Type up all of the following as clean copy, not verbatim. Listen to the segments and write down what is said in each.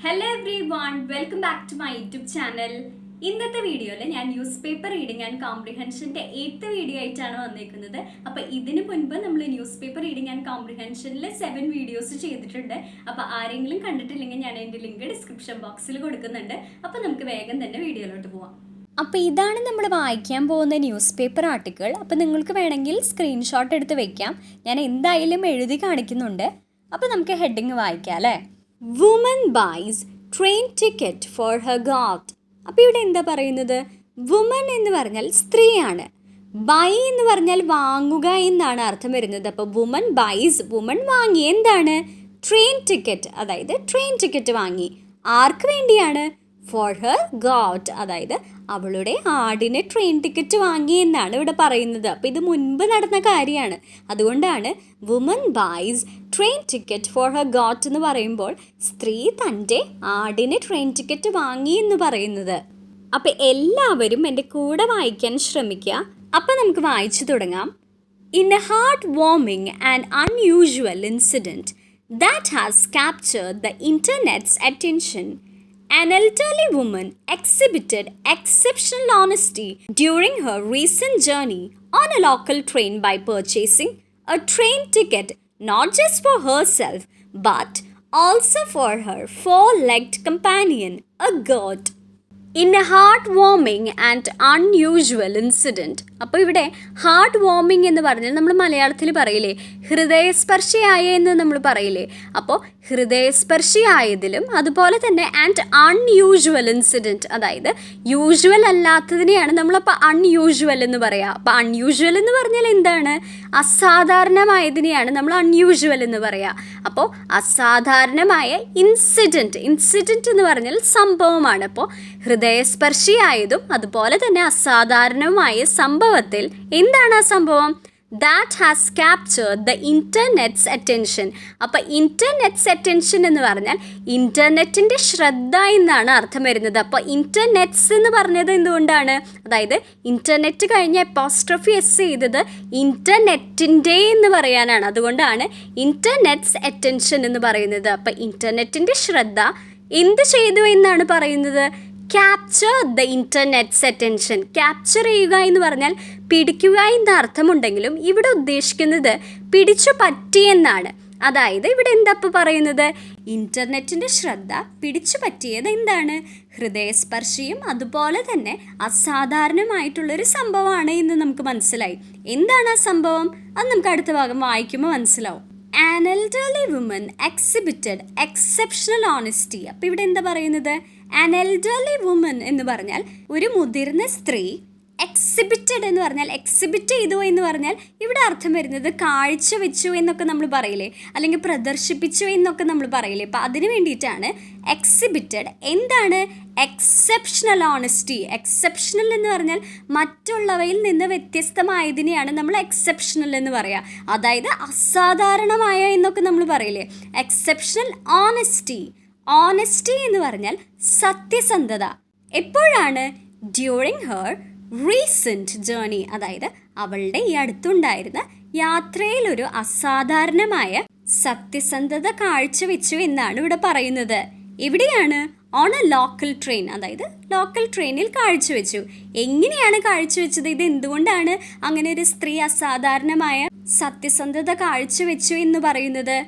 Hello everyone, welcome back to my YouTube channel. ഇന്നത്തെ വീഡിയോയിൽ ഞാൻ ന്യൂസ് പേപ്പർ റീഡിംഗ് ആൻഡ് കോംപ്രിഹെൻഷൻ്റെ 8th video ആയിട്ടാണ് വന്നിരിക്കുന്നത്. അപ്പോൾ ഇതിനു മുൻപ് നമ്മൾ ന്യൂസ് പേപ്പർ റീഡിംഗ് ആൻഡ് കോംപ്രിഹെൻഷനിൽ 7 വീഡിയോസ് ചെയ്തിട്ടുണ്ട്. അപ്പോൾ ആരെങ്കിലും കണ്ടിട്ടില്ലെങ്കിൽ ഞാൻ എൻ്റെ ലിങ്ക് ഡിസ്ക്രിപ്ഷൻ ബോക്സിൽ കൊടുക്കുന്നുണ്ട്. അപ്പോൾ നമുക്ക് വേഗം തന്നെ വീഡിയോയിലോട്ട് പോവാം. അപ്പോൾ ഇതാണ് നമ്മൾ വായിക്കാൻ പോകുന്ന ന്യൂസ് പേപ്പർ ആർട്ടിക്കിൾ. അപ്പോൾ നിങ്ങൾക്ക് വേണമെങ്കിൽ സ്ക്രീൻഷോട്ട് എടുത്ത് വെക്കാം. ഞാൻ എന്തായാലും എഴുതി കാണിക്കുന്നുണ്ട്. അപ്പോൾ നമുക്ക് ഹെഡിങ് വായിക്കാം അല്ലേ. Woman buys train ticket for her god. അപ്പോൾ ഇവിടെ എന്താ പറയുന്നത്? വുമൻ എന്ന് പറഞ്ഞാൽ സ്ത്രീയാണ്. ബൈ എന്ന് പറഞ്ഞാൽ വാങ്ങുക എന്നാണ് അർത്ഥം വരുന്നത്. അപ്പോൾ വുമൻ ബൈസ്, വുമൻ വാങ്ങി. എന്താണ്? ട്രെയിൻ ടിക്കറ്റ്, അതായത് ട്രെയിൻ ടിക്കറ്റ് വാങ്ങി. ആർക്ക് വേണ്ടിയാണ്? ഫോർ ഹർ ഗോഡ്, അതായത് അവളുടെ ആടിന് ട്രെയിൻ ടിക്കറ്റ് വാങ്ങി എന്നാണ് ഇവിടെ പറയുന്നത്. അപ്പോൾ ഇത് മുൻപ് നടന്ന കാര്യമാണ്. അതുകൊണ്ടാണ് woman buys train ticket for her god എന്ന് പറയുമ്പോൾ സ്ത്രീ തൻ്റെ ആടിന് ട്രെയിൻ ടിക്കറ്റ് വാങ്ങി എന്ന് പറയുന്നത്. അപ്പോൾ എല്ലാവരും എൻ്റെ കൂടെ വായിക്കാൻ ശ്രമിക്കുക. അപ്പോൾ നമുക്ക് വായിച്ചു തുടങ്ങാം. In A heart warming and unusual incident that has captured the internet's attention, an elderly woman exhibited exceptional honesty during her recent journey on a local train by purchasing a train ticket not just for herself but also for her four-legged companion, a goat. In A heart warming and unusual incident. അപ്പോൾ ഇവിടെ heart warming എന്ന് പറഞ്ഞാൽ നമ്മൾ മലയാളത്തിൽ പറയില്ലേ, ഹൃദയസ്പർശിയായ എന്ന് നമ്മൾ പറയില്ലേ. അപ്പോൾ ഹൃദയസ്പർശിയായതിലും അതുപോലെ തന്നെ ആൻഡ് അൺയൂഷ്വൽ ഇൻസിഡൻറ്റ്, അതായത് യൂഷ്വൽ അല്ലാത്തതിനെയാണ് നമ്മളപ്പോൾ അൺയൂഷ്വൽ എന്ന് പറയുക. അപ്പോൾ അൺയൂഷ്വൽ എന്ന് പറഞ്ഞാൽ എന്താണ്? അസാധാരണമായതിനെയാണ് നമ്മൾ അൺയൂഷ്വൽ എന്ന് പറയുക. അപ്പോൾ അസാധാരണമായ ഇൻസിഡൻറ്റ്, ഇൻസിഡൻറ്റ് എന്ന് പറഞ്ഞാൽ സംഭവമാണ്. അപ്പോൾ ഹൃദയസ്പർശിയായതും അതുപോലെ തന്നെ അസാധാരണവുമായ സംഭവത്തിൽ എന്താണ് ആ സംഭവം? That has captured the ഇൻ്റർനെറ്റ്സ് attention. അപ്പോൾ ഇൻ്റർനെറ്റ്സ് അറ്റൻഷൻ എന്ന് പറഞ്ഞാൽ ഇൻ്റർനെറ്റിൻ്റെ ശ്രദ്ധ എന്നാണ് അർത്ഥം വരുന്നത്. അപ്പോൾ ഇൻ്റർനെറ്റ്സ് എന്ന് പറഞ്ഞത് എന്തുകൊണ്ടാണ്? അതായത് ഇൻ്റർനെറ്റ് കഴിഞ്ഞ് അപ്പോസ്ട്രോഫി എസ് ചെയ്തത് ഇൻ്റർനെറ്റിൻ്റെ എന്ന് പറയാനാണ്. അതുകൊണ്ടാണ് ഇൻ്റർനെറ്റ്സ് അറ്റൻഷൻ എന്ന് പറയുന്നത്. അപ്പോൾ ഇൻ്റർനെറ്റിൻ്റെ ശ്രദ്ധ എന്ത് ചെയ്തു എന്നാണ് പറയുന്നത്? Capture the ഇൻ്റർനെറ്റ്സ് attention. ക്യാപ്ചർ ചെയ്യുക എന്ന് പറഞ്ഞാൽ പിടിക്കുക എന്ന അർത്ഥമുണ്ടെങ്കിലും ഇവിടെ ഉദ്ദേശിക്കുന്നത് പിടിച്ചു പറ്റി എന്നാണ്. അതായത് ഇവിടെ എന്താ ഇപ്പോൾ പറയുന്നത്? ഇൻ്റർനെറ്റിൻ്റെ ശ്രദ്ധ പിടിച്ചു പറ്റിയത് എന്താണ്? ഹൃദയസ്പർശിയും അതുപോലെ തന്നെ അസാധാരണമായിട്ടുള്ളൊരു സംഭവമാണ് എന്ന് നമുക്ക് മനസ്സിലായി. എന്താണ് ആ സംഭവം? അത് നമുക്ക് അടുത്ത ഭാഗം വായിക്കുമ്പോൾ മനസ്സിലാവും. An elderly woman exhibited exceptional honesty. അപ്പോൾ ഇവിടെ എന്താ പറയുന്നത്? An elderly woman എന്ന് പറഞ്ഞാൽ ഒരു മുതിർന്ന സ്ത്രീ. എക്സിബിറ്റഡ് എന്ന് പറഞ്ഞാൽ എക്സിബിറ്റ് ചെയ്തു എന്ന് പറഞ്ഞാൽ ഇവിടെ അർത്ഥം വരുന്നത് കാഴ്ച വെച്ചു എന്നൊക്കെ നമ്മൾ പറയില്ലേ, അല്ലെങ്കിൽ പ്രദർശിപ്പിച്ചു എന്നൊക്കെ നമ്മൾ പറയില്ലേ. അപ്പോൾ അതിന് വേണ്ടിയിട്ടാണ് എക്സിബിറ്റഡ്. എന്താണ്? Exceptional honesty. എക്സെപ്ഷണൽ എന്ന് പറഞ്ഞാൽ മറ്റുള്ളവയിൽ നിന്ന് വ്യത്യസ്തമായതിനെയാണ് നമ്മൾ എക്സെപ്ഷണൽ എന്ന് പറയുക. അതായത് അസാധാരണമായ എന്നൊക്കെ നമ്മൾ പറയില്ലേ. Exceptional honesty. ഓണസ്റ്റി എന്ന് പറഞ്ഞാൽ സത്യസന്ധത. എപ്പോഴാണ്? ഡ്യൂറിങ് ഹർ റീസെൻറ്റ് ജേർണി, അതായത് അവളുടെ ഈ അടുത്തുണ്ടായിരുന്ന യാത്രയിലൊരു അസാധാരണമായ സത്യസന്ധത കാഴ്ചവെച്ചു എന്നാണ് ഇവിടെ പറയുന്നത്. എവിടെയാണ്? ഓൺ എ ലോക്കൽ ട്രെയിൻ, അതായത് ലോക്കൽ ട്രെയിനിൽ കാഴ്ചവെച്ചു. എങ്ങനെയാണ് കാഴ്ചവെച്ചത്? ഇത് എന്തുകൊണ്ടാണ് അങ്ങനെ ഒരു സ്ത്രീ അസാധാരണമായ സത്യസന്ധത കാഴ്ചവെച്ചു എന്ന് പറയുന്നത്?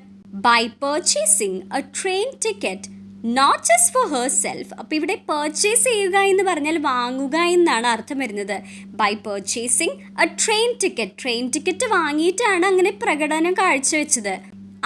By purchasing a train ticket not just for herself. അപ്പോൾ ഇവിടെ പർച്ചേസ് ചെയ്യുക എന്ന് പറഞ്ഞാൽ വാങ്ങുക എന്നാണ് അർത്ഥം വരുന്നത്. By purchasing a train ticket, train ticket വാങ്ങിയിട്ടാണ് അങ്ങനെ പ്രകടനം കാഴ്ചവെച്ചത്.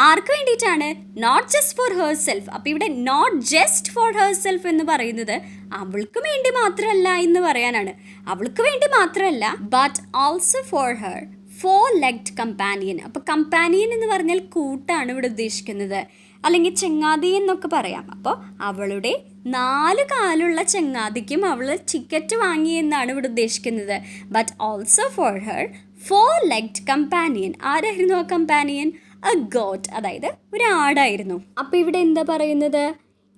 ആർക്ക് വേണ്ടിയിട്ടാണ്? Not just for herself. അപ്പോൾ ഇവിടെ not just for herself എന്ന് പറയുന്നത് അവൾക്ക് വേണ്ടി മാത്രമല്ല എന്ന് പറയാനാണ്. അവൾക്ക് വേണ്ടി മാത്രമല്ല, but also for her four-legged companion. അപ്പോൾ കമ്പാനിയൻ എന്ന് പറഞ്ഞാൽ കൂട്ടാണ് ഇവിടെ ഉദ്ദേശിക്കുന്നത്, അല്ലെങ്കിൽ ചെങ്ങാതി എന്നൊക്കെ പറയാം. അപ്പോൾ അവളുടെ 4 കാലുള്ള ചെങ്ങാതിക്കും അവൾ ടിക്കറ്റ് വാങ്ങി എന്നാണ് ഇവിടെ ഉദ്ദേശിക്കുന്നത്. But also for her four-legged companion. ആരായിരുന്നു ആ കമ്പാനിയൻ? എ ഗോട്ട്, അതായത് ഒരു ആടായിരുന്നു. അപ്പോൾ ഇവിടെ എന്താ പറയുന്നത്?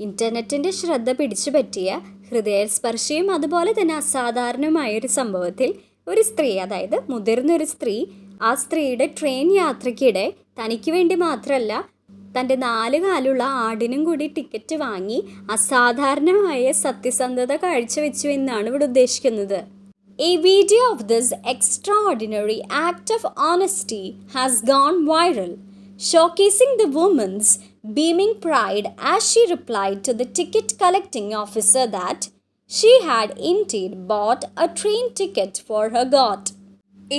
ഇൻ്റർനെറ്റിൻ്റെ ശ്രദ്ധ പിടിച്ചു പറ്റിയ ഹൃദയസ്പർശിയും അതുപോലെ തന്നെ അസാധാരണമായൊരു സംഭവത്തിൽ ഒരു സ്ത്രീ, അതായത് മുതിർന്നൊരു സ്ത്രീ, ആ സ്ത്രീയുടെ ട്രെയിൻ യാത്രയ്ക്കിടെ തനിക്ക് വേണ്ടി മാത്രമല്ല തൻ്റെ 4 കാലുള്ള ആടിനും കൂടി ടിക്കറ്റ് വാങ്ങി അസാധാരണമായ സത്യസന്ധത കാഴ്ചവെച്ചു എന്നാണ് ഇവിടെ ഉദ്ദേശിക്കുന്നത്. A video of this extraordinary act of honesty has gone viral, showcasing the woman's beaming pride as she replied to the ticket collecting officer that she had indeed bought a train ticket for her god.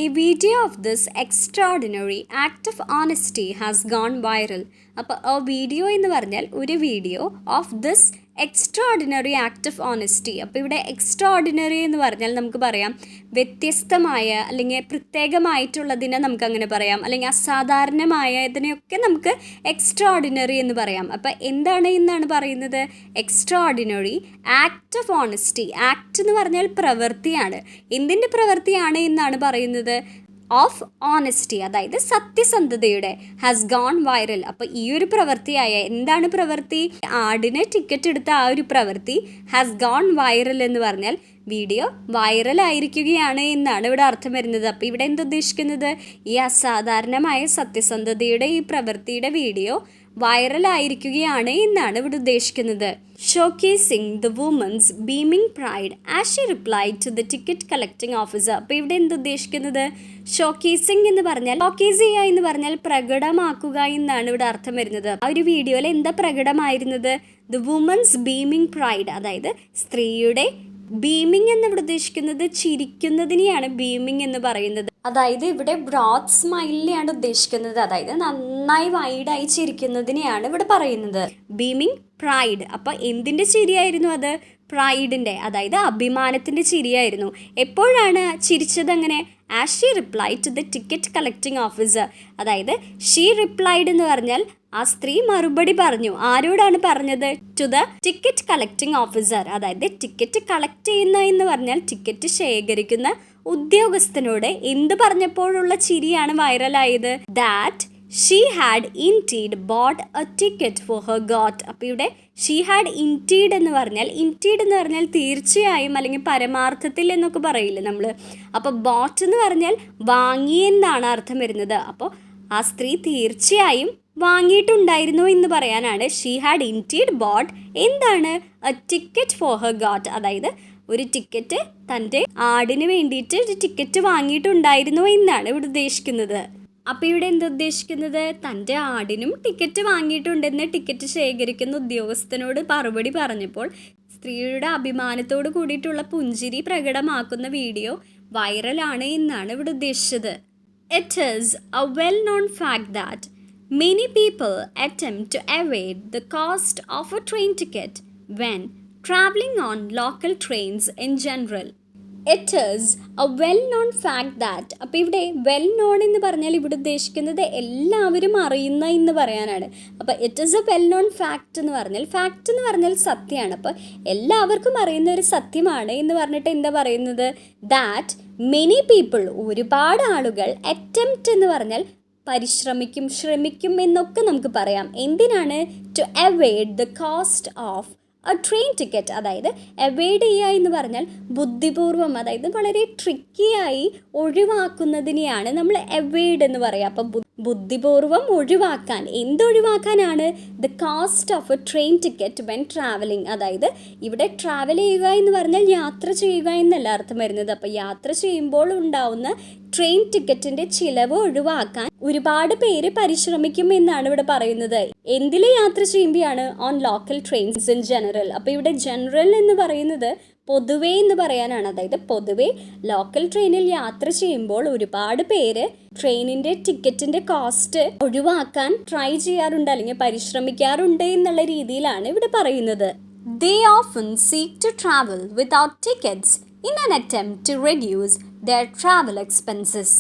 A video of this extraordinary act of honesty has gone viral. അപ്പോൾ ആ video എന്ന് പറഞ്ഞാൽ ഒരു video of this extraordinary act of honesty. അപ്പോൾ ഇവിടെ extraordinary എന്ന് പറഞ്ഞാൽ നമുക്ക് പറയാം വ്യത്യസ്തമായ അല്ലെങ്കിൽ പ്രത്യേകമായിട്ടുള്ളതിനെ നമുക്കങ്ങനെ പറയാം, അല്ലെങ്കിൽ അസാധാരണമായ ഇതിനെയൊക്കെ നമുക്ക് എക്സ്ട്രാordinary എന്ന് പറയാം. അപ്പോൾ എന്താണ് എന്നാണ് പറയുന്നത്? Extraordinary act of honesty. Act എന്ന് പറഞ്ഞാൽ പ്രവൃത്തിയാണ്. എന്തിൻ്റെ പ്രവൃത്തിയാണ് എന്നാണ് പറയുന്നത്? ഓഫ് ഓണസ്റ്റി, അതായത് സത്യസന്ധതയുടെ. Has gone viral. അപ്പോൾ ഈ ഒരു പ്രവൃത്തിയായ എന്താണ് പ്രവൃത്തി? ആടിന് ടിക്കറ്റ് എടുത്ത ആ ഒരു പ്രവൃത്തി ഹാസ് ഗോൺ വൈറൽ എന്ന് പറഞ്ഞാൽ വീഡിയോ വൈറലായിരിക്കുകയാണ് എന്നാണ് ഇവിടെ അർത്ഥം വരുന്നത്. അപ്പോൾ ഇവിടെ എന്തുദ്ദേശിക്കുന്നത്? ഈ അസാധാരണമായ സത്യസന്ധതയുടെ ഈ പ്രവൃത്തിയുടെ വീഡിയോ വൈറലായിരിക്കുകയാണ് എന്നാണ് ഇവിടെ ഉദ്ദേശിക്കുന്നത്. Showcasing the woman's beaming pride as she replied to the ticket collecting officer. അപ്പോൾ ഇവിടെ എന്തുദ്ദേശിക്കുന്നത്? ഷോക്കേസിങ് എന്ന് പറഞ്ഞാൽ, ഷോക്കേസ് ചെയ്യുക എന്ന് പറഞ്ഞാൽ പ്രകടമാക്കുക എന്നാണ് ഇവിടെ അർത്ഥം വരുന്നത്. ആ ഒരു വീഡിയോയിൽ എന്താ പ്രകടമായിരുന്നത്? ദ വുമൻസ് ബീമിംഗ് പ്രൈഡ്, അതായത് സ്ത്രീയുടെ ബീമിംഗ് എന്ന് ഇവിടെ ഉദ്ദേശിക്കുന്നത് ചിരിക്കുന്നതിനെയാണ് ബീമിംഗ് എന്ന് പറയുന്നത്. അതായത് ഇവിടെ ബ്രോഡ് സ്മൈലിനെയാണ് ഉദ്ദേശിക്കുന്നത്, അതായത് നന്നായി വൈഡായി ചിരിക്കുന്നതിനെയാണ് ഇവിടെ പറയുന്നത്. ബീമിംഗ് പ്രൈഡ്. അപ്പോൾ എന്തിൻ്റെ ചിരിയായിരുന്നു അത്? പ്രൈഡിൻ്റെ, അതായത് അഭിമാനത്തിൻ്റെ ചിരിയായിരുന്നു. എപ്പോഴാണ് ചിരിച്ചത്? അങ്ങനെ as she replied to the ticket collecting officer. അതായത് ഷീ റിപ്ലൈഡ് എന്ന് പറഞ്ഞാൽ ആ സ്ത്രീ മറുപടി പറഞ്ഞു. ആരോടാണ് പറഞ്ഞത്? To the ticket collecting officer. അതായത് ടിക്കറ്റ് കളക്ട് ചെയ്യുന്ന എന്ന് പറഞ്ഞാൽ ടിക്കറ്റ് ശേഖരിക്കുന്ന ഉദ്യോഗസ്ഥനോട് എന്ത് പറഞ്ഞപ്പോഴുള്ള ചിരിയാണ് വൈറലായത്? That she had indeed bought a ticket for her goat. അപ്പോൾ ഇവിടെ ഷീ ഹാഡ് ഇൻഡീഡ് എന്ന് പറഞ്ഞാൽ, ഇൻഡീഡ് എന്ന് പറഞ്ഞാൽ തീർച്ചയായും അല്ലെങ്കിൽ പരമാർത്ഥത്തിൽ എന്നൊക്കെ പറയില്ലേ നമ്മൾ. അപ്പോൾ ബോട്ട് എന്ന് പറഞ്ഞാൽ വാങ്ങിയെന്നാണ് അർത്ഥം വരുന്നത്. അപ്പോൾ ആ സ്ത്രീ തീർച്ചയായും വാങ്ങിയിട്ടുണ്ടായിരുന്നു എന്ന് പറയാനാണ് ഷീ ഹാഡ് ഇൻഡീഡ് ബോട്ട് എന്താണ്? A ticket for her got. അതായത് ഒരു ടിക്കറ്റ്, തൻ്റെ ആടിന് വേണ്ടിയിട്ട് ഒരു ടിക്കറ്റ് വാങ്ങിയിട്ടുണ്ടായിരുന്നു എന്നാണ് ഇവിടെ ഉദ്ദേശിക്കുന്നത്. അപ്പോൾ ഇവിടെ എന്താ ഉദ്ദേശിക്കുന്നത്? തൻ്റെ ആടിനും ടിക്കറ്റ് വാങ്ങിയിട്ടുണ്ടെന്ന് ടിക്കറ്റ് ശേഖരിക്കുന്ന ഉദ്യോഗസ്ഥനോട് മറുപടി പറഞ്ഞപ്പോൾ സ്ത്രീയുടെ അഭിമാനത്തോട് കൂടിയിട്ടുള്ള പുഞ്ചിരി പ്രകടമാക്കുന്ന വീഡിയോ വൈറലാണ് എന്നാണ് ഇവിടെ ഉദ്ദേശിച്ചത്. It is a well-known fact that many people attempt to evade the cost of a train ticket when traveling on local trains in general. It is a well-known fact that. അപ്പോൾ ഇവിടെ well known എന്ന് പറഞ്ഞാൽ ഇവിടെ ഉദ്ദേശിക്കുന്നത് എല്ലാവരും അറിയുന്ന എന്ന് പറയാനാണ്. അപ്പോൾ it is A well known fact എന്ന് പറഞ്ഞാൽ, ഫാക്റ്റ് എന്ന് പറഞ്ഞാൽ സത്യമാണ്. അപ്പോൾ എല്ലാവർക്കും അറിയുന്ന ഒരു സത്യമാണ് എന്ന് പറഞ്ഞിട്ട് എന്താ പറയുന്നത്? ദാറ്റ് മെനി പീപ്പിൾ, ഒരുപാട് ആളുകൾ, അറ്റംപ്റ്റ് എന്ന് പറഞ്ഞാൽ പരിശ്രമിക്കും, ശ്രമിക്കും എന്നൊക്കെ നമുക്ക് പറയാം. എന്തിനാണ്? To avoid the cost of a train ticket. അതായത് അവോയ്ഡ് ചെയ്യുക എന്ന് പറഞ്ഞാൽ ബുദ്ധിപൂർവ്വം, അതായത് വളരെ ട്രിക്കിയായി ഒഴിവാക്കുന്നതിനെയാണ് നമ്മൾ അവോയ്ഡ് എന്ന് പറയുക. അപ്പോൾ ബുദ്ധിപൂർവ്വം ഒഴിവാക്കാൻ, എന്തൊഴിവാക്കാനാണ്? The cost of a train ticket when travelling. അതായത് ഇവിടെ ട്രാവൽ ചെയ്യുക എന്ന് പറഞ്ഞാൽ യാത്ര ചെയ്യുക എന്നല്ല അർത്ഥം വരുന്നത്. അപ്പോൾ യാത്ര ചെയ്യുമ്പോൾ ഉണ്ടാവുന്ന ട്രെയിൻ ടിക്കറ്റിൻ്റെ ചിലവ് ഒഴിവാക്കാൻ ഒരുപാട് പേര് പരിശ്രമിക്കും എന്നാണ് ഇവിടെ പറയുന്നത്. എന്തിൽ യാത്ര ചെയ്യുമ്പോഴാണ്? On local trains in general. അപ്പോൾ ഇവിടെ ജനറൽ എന്ന് പറയുന്നത് പൊതുവേ എന്ന് പറയാനാണ്. അതായത് പൊതുവേ ലോക്കൽ ട്രെയിനിൽ യാത്ര ചെയ്യുമ്പോൾ ഒരുപാട് പേര് ട്രെയിനിൻ്റെ ടിക്കറ്റിൻ്റെ കോസ്റ്റ് ഒഴിവാക്കാൻ ട്രൈ ചെയ്യാറുണ്ട്, അല്ലെങ്കിൽ പരിശ്രമിക്കാറുണ്ട് എന്നുള്ള രീതിയിലാണ് ഇവിടെ പറയുന്നത്. They often seek to travel without tickets in an attempt to reduce their travel expenses.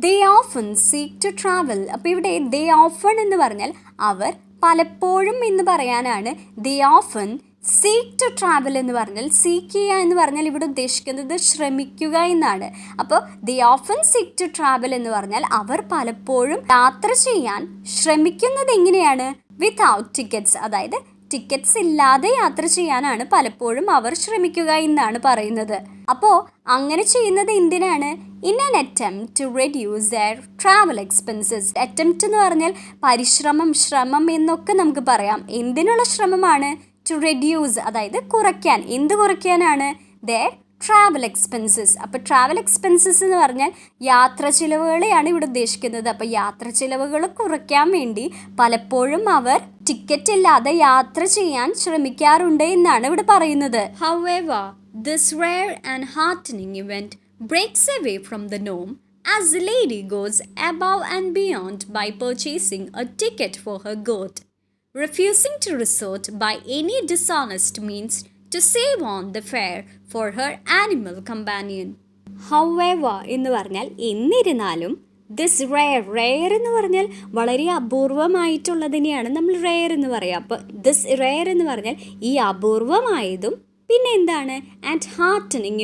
They often seek to travel. അപ്പോൾ ഇവിടെ they often എന്ന് പറഞ്ഞാൽ അവർ പലപ്പോഴും എന്ന് പറയാനാണ്. They often seek to travel എന്ന് പറഞ്ഞാൽ, സീക്ക് ചെയ്യുക എന്ന് പറഞ്ഞാൽ ഇവിടെ ഉദ്ദേശിക്കുന്നത് ശ്രമിക്കുക എന്നാണ്. അപ്പോൾ they often seek to travel എന്ന് പറഞ്ഞാൽ അവർ പലപ്പോഴും യാത്ര ചെയ്യാൻ ശ്രമിക്കുന്നത് എങ്ങനെയാണ്? Without tickets. അതായത് ടിക്കറ്റ്സ് ഇല്ലാതെ യാത്ര ചെയ്യാനാണ് പലപ്പോഴും അവർ ശ്രമിക്കുക എന്നാണ് പറയുന്നത്. അപ്പോൾ അങ്ങനെ ചെയ്യുന്നത് എന്തിനാണ്? In an attempt to reduce their travel expenses. Attempt എന്ന് പറഞ്ഞാൽ പരിശ്രമം, ശ്രമം എന്നൊക്കെ നമുക്ക് പറയാം. എന്തിനുള്ള ശ്രമമാണ്? ടു റെഡ്യൂസ്, അതായത് കുറയ്ക്കാൻ. എന്ത് കുറയ്ക്കാനാണ്? Their travel expenses. അപ്പോൾ ട്രാവൽ എക്സ്പെൻസസ് എന്ന് പറഞ്ഞാൽ യാത്ര ചിലവുകളെയാണ് ഇവിടെ ഉദ്ദേശിക്കുന്നത്. അപ്പോൾ യാത്ര ചിലവുകൾ കുറയ്ക്കാൻ വേണ്ടി പലപ്പോഴും അവർ ടിക്കറ്റ് ഇല്ലാതെ യാത്ര ചെയ്യാൻ ശ്രമിക്കാറുണ്ട് എന്നാണ് ഇവിടെ പറയുന്നത്. However, this rare and heartening event breaks away from the norm as the lady goes above and beyond by purchasing a ticket for her goat, refusing to resort by any dishonest means to save on the fare for her animal companion. However എന്ന് പറഞ്ഞാൽ എന്നിരുന്നാലും, this rare എന്ന് പറഞ്ഞാൽ വളരെ അപൂർവമായിട്ടുള്ളതിനെയാണ് നമ്മൾ rare എന്ന് പറയുക. അപ്പോൾ ദിസ് റെയർ എന്ന് പറഞ്ഞാൽ ഈ അപൂർവമായതും പിന്നെ എന്താണ്? ആൻഡ് ഹാർട്ടനിങ്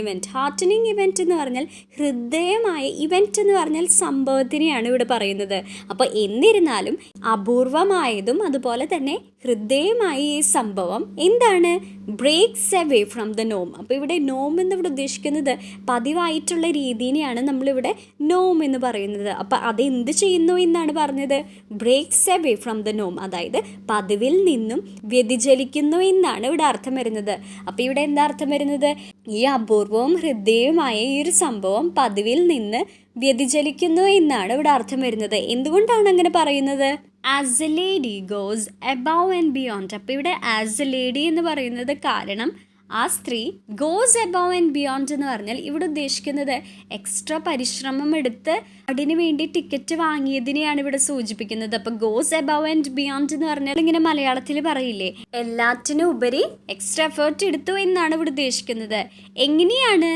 ഇവൻറ്റ് എന്ന് പറഞ്ഞാൽ ഹൃദയമായ, ഇവൻറ്റ് എന്ന് പറഞ്ഞാൽ സംഭവത്തിനെയാണ് ഇവിടെ പറയുന്നത്. അപ്പോൾ എന്നിരുന്നാലും അപൂർവമായതും അതുപോലെ തന്നെ ഹൃദയമായ ഈ സംഭവം എന്താണ്? ബ്രേക്സ് അവേ ഫ്രം ദ നോം. അപ്പോൾ ഇവിടെ നോം എന്നിവിടെ ഉദ്ദേശിക്കുന്നത് പതിവായിട്ടുള്ള രീതിനെയാണ് നമ്മളിവിടെ നോം എന്ന് പറയുന്നത്. അപ്പോൾ അത് എന്ത് ചെയ്യുന്നു എന്നാണ് പറഞ്ഞത്? ബ്രേക്സ് അവേ ഫ്രം ദ നോം, അതായത് പതിവിൽ നിന്നും വ്യതിചലിക്കുന്നു എന്നാണ് ഇവിടെ അർത്ഥം വരുന്നത്. അപ്പോൾ ഇവിടെ എന്താ അർത്ഥം വരുന്നത്? ഈ അപൂർവവും ഹൃദയവുമായ ഈ ഒരു സംഭവം പതിവിൽ നിന്ന് വ്യതിചലിക്കുന്നു എന്നാണ് ഇവിടെ അർത്ഥം വരുന്നത്. എന്തുകൊണ്ടാണ് അങ്ങനെ പറയുന്നത്? As A lady goes above and beyond. അപ്പോൾ ഇവിടെ ആസ് എ ലേഡി എന്ന് പറയുന്നത് കാരണം ആ സ്ത്രീ ഗോസ് എബവ് ആൻഡ് ബിയോണ്ട് എന്ന് പറഞ്ഞാൽ ഇവിടെ ഉദ്ദേശിക്കുന്നത് എക്സ്ട്രാ പരിശ്രമം എടുത്ത് അതിന് വേണ്ടി ടിക്കറ്റ് വാങ്ങിയതിനെയാണ് ഇവിടെ സൂചിപ്പിക്കുന്നത്. അപ്പോൾ ഗോസ് എബവ് ആൻഡ് ബിയോണ്ട് എന്ന് പറഞ്ഞാൽ ഇങ്ങനെ മലയാളത്തിൽ പറയില്ലേ, എല്ലാറ്റിനും ഉപരി എക്സ്ട്രാ എഫേർട്ട് എടുത്തു എന്നാണ് ഇവിടെ ഉദ്ദേശിക്കുന്നത്. എങ്ങനെയാണ്?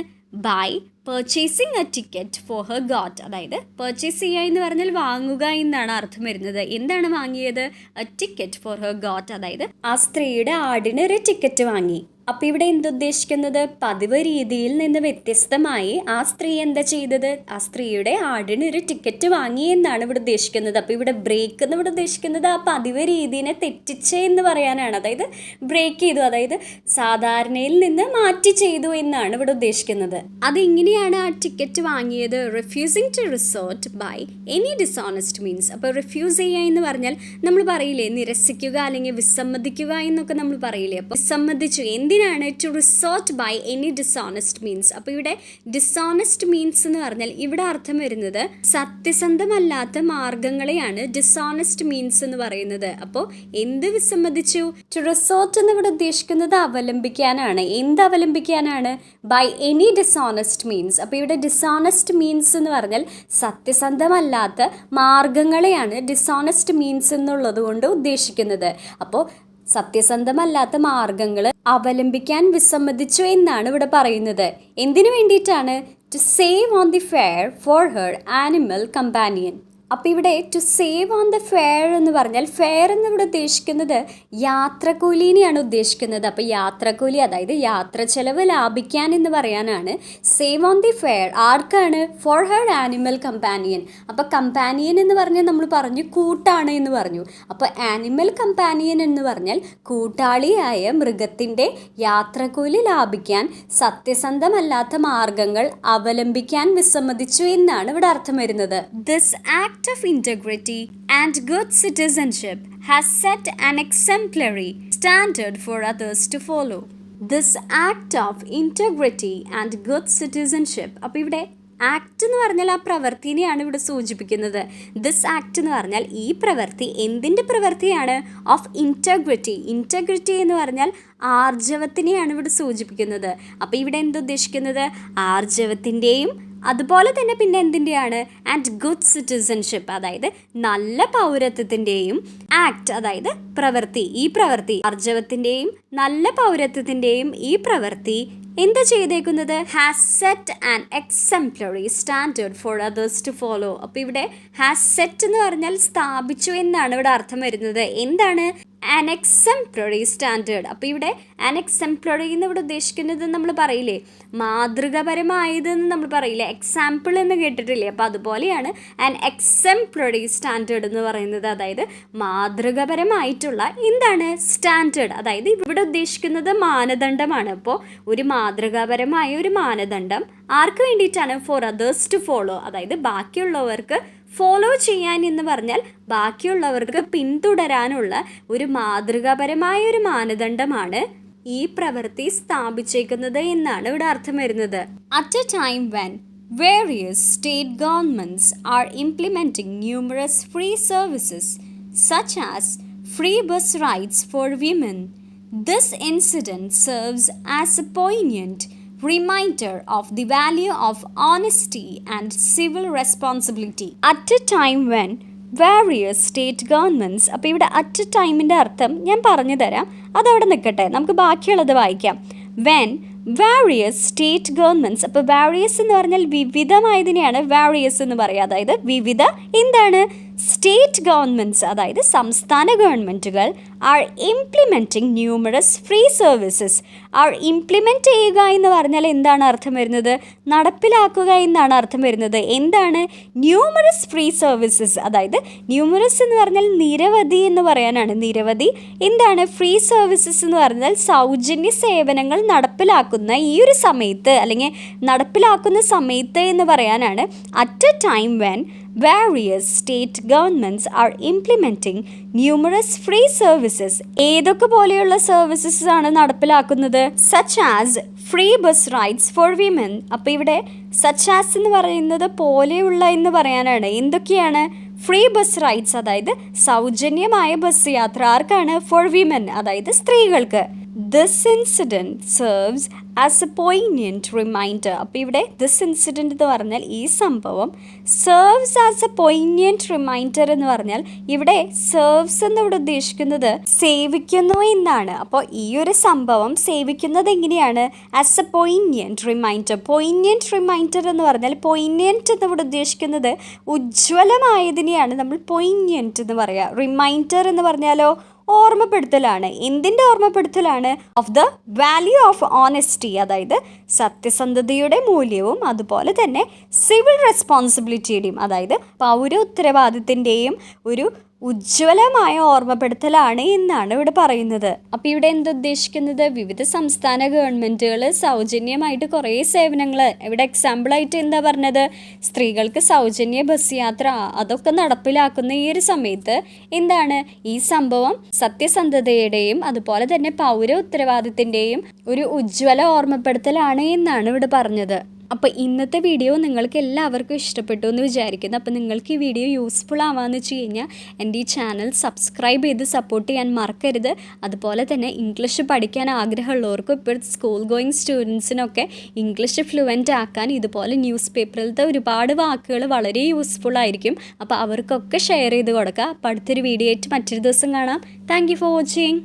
By purchasing a ticket for her goat. അതായത് പർച്ചേസ് ചെയ്യുക എന്ന് പറഞ്ഞാൽ വാങ്ങുക എന്നാണ് അർത്ഥം വരുന്നത്. എന്താണ് വാങ്ങിയത്? A ticket for her goat, അതായത് ആ സ്ത്രീയുടെ ആടിന് ഒരു ടിക്കറ്റ് വാങ്ങി. അപ്പോൾ ഇവിടെ എന്തുദ്ദേശിക്കുന്നത്? പതിവ് രീതിയിൽ നിന്ന് വ്യത്യസ്തമായി ആ സ്ത്രീ എന്താ ചെയ്തത്? ആ സ്ത്രീയുടെ ആടിന് ഒരു ടിക്കറ്റ് വാങ്ങി എന്നാണ് ഇവിടെ ഉദ്ദേശിക്കുന്നത്. അപ്പോൾ ഇവിടെ ബ്രേക്ക് എന്ന് ഇവിടെ ഉദ്ദേശിക്കുന്നത് ആ പതിവ് രീതിനെ തെറ്റിച്ച് എന്ന് പറയാനാണ്. അതായത് ബ്രേക്ക് ചെയ്തു, അതായത് സാധാരണയിൽ നിന്ന് മാറ്റി ചെയ്തു എന്നാണ് ഇവിടെ ഉദ്ദേശിക്കുന്നത്. അതെങ്ങനെയാണ് ആ ടിക്കറ്റ് വാങ്ങിയത്? Refusing to resort by any dishonest means. അപ്പോൾ റിഫ്യൂസ് ചെയ്യുക എന്ന് പറഞ്ഞാൽ നമ്മൾ പറയില്ലേ, നിരസിക്കുക അല്ലെങ്കിൽ വിസമ്മതിക്കുക എന്നൊക്കെ നമ്മൾ പറയില്ലേ. അപ്പോൾ വിസമ്മതിച്ചു എന്തിനാണ്? To resort by any dishonest means. അപ്പോൾ ഇവിടെ ഡിസോണസ്റ്റ് മീൻസ് എന്ന് പറഞ്ഞാൽ ഇവിടെ അർത്ഥം വരുന്നത് സത്യസന്ധമല്ലാത്ത മാർഗങ്ങളെയാണ് ഡിസോണസ്റ്റ് മീൻസ് എന്ന് പറയുന്നത്. അപ്പോൾ എന്ത് വിസമ്മതിച്ചു? ടു റിസോർട്ട് എന്ന് ഇവിടെ ഉദ്ദേശിക്കുന്നത് അവലംബിക്കാനാണ്. എന്ത് അവലംബിക്കാനാണ്? By any dishonest means. അപ്പോൾ ഇവിടെ ഡിസോണസ്റ്റ് മീൻസ് എന്ന് പറഞ്ഞാൽ സത്യസന്ധമല്ലാത്ത മാർഗങ്ങളെയാണ് ഡിസോണസ്റ്റ് മീൻസ് എന്നുള്ളത് കൊണ്ട് ഉദ്ദേശിക്കുന്നത്. അപ്പോൾ സത്യസന്ധമല്ലാത്ത മാർഗങ്ങൾ അവലംബിക്കാൻ വിസമ്മതിച്ചു എന്നാണ് ഇവിടെ പറയുന്നത്. എന്തിനു വേണ്ടിയിട്ടാണ്? To save on the fare for her animal companion. അപ്പോൾ ഇവിടെ to save on the fare എന്ന് പറഞ്ഞാൽ ഫെയർ എന്നിവിടെ ഉദ്ദേശിക്കുന്നത് യാത്രക്കൂലിനെയാണ് ഉദ്ദേശിക്കുന്നത്. അപ്പോൾ യാത്രക്കൂലി, അതായത് യാത്ര ചെലവ് ലാഭിക്കാൻ എന്ന് പറയാനാണ്. സേവ് ഓൺ ദി ഫെയർ ആർക്കാണ്? Four her animal companion. അപ്പോൾ കമ്പാനിയൻ എന്ന് പറഞ്ഞാൽ നമ്മൾ പറഞ്ഞു കൂട്ടാണ് എന്ന് പറഞ്ഞു. അപ്പോൾ ആനിമൽ കമ്പാനിയൻ എന്ന് പറഞ്ഞാൽ കൂട്ടാളിയായ മൃഗത്തിൻ്റെ യാത്രക്കൂലി ലാഭിക്കാൻ സത്യസന്ധമല്ലാത്ത മാർഗങ്ങൾ അവലംബിക്കാൻ വിസമ്മതിച്ചു എന്നാണ് ഇവിടെ അർത്ഥം വരുന്നത്. This act of integrity and good citizenship has set an exemplary standard for others to follow. This act of integrity and good citizenship. അപ്പോൾ ഇവിടെ ആക്ട് എന്ന് പറഞ്ഞാൽ ആ പ്രവൃത്തിനെയാണ് ഇവിടെ സൂചിപ്പിക്കുന്നത്. ദിസ് ആക്ട് എന്ന് പറഞ്ഞാൽ ഈ പ്രവൃത്തി എന്തിൻ്റെ പ്രവൃത്തിയാണ്? Of integrity. ഇൻറ്റഗ്രിറ്റി എന്ന് പറഞ്ഞാൽ ആർജവത്തിനെയാണ് ഇവിടെ സൂചിപ്പിക്കുന്നത്. അപ്പോൾ ഇവിടെ എന്തുദ്ദേശിക്കുന്നത്? ആർജവത്തിൻ്റെയും അതുപോലെ തന്നെ പിന്നെ എന്തിൻ്റെയാണ്? ആൻഡ് ഗുഡ് സിറ്റിസൺഷിപ്പ്, അതായത് നല്ല പൗരത്വത്തിൻ്റെയും ആക്ട്, അതായത് പ്രവൃത്തി. ഈ പ്രവൃത്തി ആർജവത്തിൻ്റെയും നല്ല പൗരത്വത്തിൻ്റെയും ഈ പ്രവൃത്തി എന്താ ചെയ്തേക്കുന്നത്? Has set an exemplary standard for others to follow. അപ്പോൾ ഇവിടെ ഹാസ് സെറ്റ് എന്ന് പറഞ്ഞാൽ സ്ഥാപിച്ചു എന്നാണ് ഇവിടെ അർത്ഥം വരുന്നത്. എന്താണ്? An exemplary standard. അപ്പോൾ ഇവിടെ ആൻ എക്സംപ്ലറി എന്ന് ഇവിടെ ഉദ്ദേശിക്കുന്നത് നമ്മൾ പറയില്ലേ മാതൃകപരമായതെന്ന് നമ്മൾ പറയില്ലേ, എക്സാമ്പിൾ എന്ന് കേട്ടിട്ടില്ലേ. അപ്പോൾ അതുപോലെയാണ് ആൻ എക്സംപ്ലറി സ്റ്റാൻഡേർഡ് എന്ന് പറയുന്നത്. അതായത് മാതൃകപരമായിട്ടുള്ള എന്താണ് സ്റ്റാൻഡേർഡ്, അതായത് ഇവിടെ ഉദ്ദേശിക്കുന്നത് മാനദണ്ഡമാണ്. അപ്പോൾ ഒരു മാതൃകാപരമായ ഒരു മാനദണ്ഡം ആർക്ക് വേണ്ടിയിട്ടാണ്? ഫോർ അതേഴ്സ് ടു ഫോളോ, അതായത് ബാക്കിയുള്ളവർക്ക് ഫോളോ ചെയ്യാൻ എന്ന് പറഞ്ഞാൽ ബാക്കിയുള്ളവർക്ക് പിന്തുടരാനുള്ള ഒരു മാതൃകാപരമായ ഒരു മാനദണ്ഡമാണ് ഈ പ്രവൃത്തി സ്ഥാപിച്ചേക്കുന്നത് എന്നാണ് ഇവിടെ അർത്ഥം വരുന്നത്. At a time when various state governments are implementing numerous free services such as free bus rides for women, this incident serves as a poignant reminder of the value of honesty and civil responsibility. At a time when various state governments, അപ്പോൾ ഇവിടെ at A ടൈമിൻ്റെ അർത്ഥം ഞാൻ പറഞ്ഞു തരാം, അതവിടെ നിൽക്കട്ടെ, നമുക്ക് ബാക്കിയുള്ളത് വായിക്കാം. വെൻ വാരിയസ് സ്റ്റേറ്റ് ഗവൺമെൻറ്റ്സ്, അപ്പോൾ വാരിയസ് എന്ന് പറഞ്ഞാൽ വിവിധമായതിനെയാണ് വാരിയസ് എന്ന് പറയുക. അതായത് വിവിധ എന്താണ് സ്റ്റേറ്റ് ഗവൺമെൻറ്റ്സ്, അതായത് സംസ്ഥാന ഗവൺമെൻറ്റുകൾ are implementing numerous free services. Are implement ചെയ്യുക എന്ന് പറഞ്ഞാൽ എന്താണ് അർത്ഥം വരുന്നത്? നടപ്പിലാക്കുക എന്നാണ് അർത്ഥം വരുന്നത്. എന്താണ് ന്യൂമറസ് ഫ്രീ സർവീസസ്? അതായത് ന്യൂമറസ് എന്ന് പറഞ്ഞാൽ നിരവധി എന്ന് പറയാനാണ്. നിരവധി എന്താണ് ഫ്രീ സർവീസസ് എന്ന് പറഞ്ഞാൽ സൗജന്യ സേവനങ്ങൾ നടപ്പിലാക്കുന്ന ഈ ഒരു സമയത്ത് അല്ലെങ്കിൽ നടപ്പിലാക്കുന്ന സമയത്ത് എന്ന് പറയാനാണ്. At a time when various state governments are implementing numerous free services. ഏതൊക്കെ പോലെയുള്ള സർവീസസ് ആണ് നടപ്പിലാക്കുന്നത്? such as free bus rides for women. അപ്പോൾ ഇവിടെ such as എന്ന് പറയുന്നത് പോലെയുള്ള എന്ന് പറയാനാണ്. എന്തൊക്കെയാണ്? ഫ്രീ ബസ് റൈഡ്സ്, അതായത് സൗജന്യമായ ബസ് യാത്ര ആർക്കാണ്? ഫോർ വിമൻ, അതായത് സ്ത്രീകൾക്ക്. This incident serves as a poignant reminder. അപ്പോൾ ഇവിടെ this incident എന്ന് പറഞ്ഞാൽ ഈ സംഭവം serves as a poignant reminder എന്ന് പറഞ്ഞാൽ ഇവിടെ serves എന്നിവിടെ ഉദ്ദേശിക്കുന്നത് സേവിക്കുന്നു എന്നാണ്. അപ്പോൾ ഈ ഒരു സംഭവം സേവിക്കുന്നത് എങ്ങനെയാണ്? as a poignant reminder. poignant reminder എന്ന് പറഞ്ഞാൽ poignant എന്നിവിടെ ഉദ്ദേശിക്കുന്നത് ഉജ്ജ്വലമായതിനെയാണ് നമ്മൾ poignant എന്ന് പറയുക. റിമൈൻഡർ എന്ന് പറഞ്ഞാലോ ഓർമ്മപ്പെടുത്തലാണ്. എന്തിൻ്റെ ഓർമ്മപ്പെടുത്തലാണ്? Of the value of honesty, അതായത് സത്യസന്ധതയുടെ മൂല്യവും അതുപോലെ തന്നെ സിവിൽ റെസ്പോൺസിബിലിറ്റിയുടെയും, അതായത് പൗര ഉത്തരവാദിത്തിൻ്റെയും ഒരു ഉജ്ജ്വലമായ ഓർമ്മപ്പെടുത്തലാണ് എന്നാണ് ഇവിടെ പറയുന്നത്. അപ്പോൾ ഇവിടെ എന്തുദ്ദേശിക്കുന്നത്? വിവിധ സംസ്ഥാന ഗവൺമെൻറ്റുകൾ സൗജന്യമായിട്ട് കുറേ സേവനങ്ങൾ, ഇവിടെ എക്സാമ്പിളായിട്ട് എന്താ പറഞ്ഞത്? സ്ത്രീകൾക്ക് സൗജന്യ ബസ് യാത്ര അതൊക്കെ നടപ്പിലാക്കുന്ന ഈ ഒരു സമയത്ത് എന്താണ് ഈ സംഭവം സത്യസന്ധതയുടെയും അതുപോലെ തന്നെ പൗര ഉത്തരവാദിത്തിൻ്റെയും ഒരു ഉജ്ജ്വല ഓർമ്മപ്പെടുത്തലാണ് എന്നാണ് ഇവിടെ പറഞ്ഞത്. അപ്പോൾ ഇന്നത്തെ വീഡിയോ നിങ്ങൾക്ക് എല്ലാവർക്കും ഇഷ്ടപ്പെട്ടു എന്ന് വിചാരിക്കുന്നു. അപ്പോൾ നിങ്ങൾക്ക് ഈ വീഡിയോ യൂസ്ഫുൾ ആവാമെന്ന് വെച്ച് കഴിഞ്ഞാൽ എൻ്റെ ഈ ചാനൽ സബ്സ്ക്രൈബ് ചെയ്ത് സപ്പോർട്ട് ചെയ്യാൻ മറക്കരുത്. അതുപോലെ തന്നെ ഇംഗ്ലീഷ് പഠിക്കാൻ ആഗ്രഹമുള്ളവർക്കും ഇപ്പോൾ സ്കൂൾ ഗോയിങ് സ്റ്റുഡൻസിനൊക്കെ ഇംഗ്ലീഷ് ഫ്ലുവൻ്റ് ആക്കാൻ ഇതുപോലെ ന്യൂസ് പേപ്പറിലത്തെ ഒരുപാട് വാക്കുകൾ വളരെ യൂസ്ഫുൾ ആയിരിക്കും. അപ്പോൾ അവർക്കൊക്കെ ഷെയർ ചെയ്ത് കൊടുക്കുക. അപ്പോൾ അടുത്തൊരു വീഡിയോ ആയിട്ട് മറ്റൊരു ദിവസം കാണാം. Thank you for watching.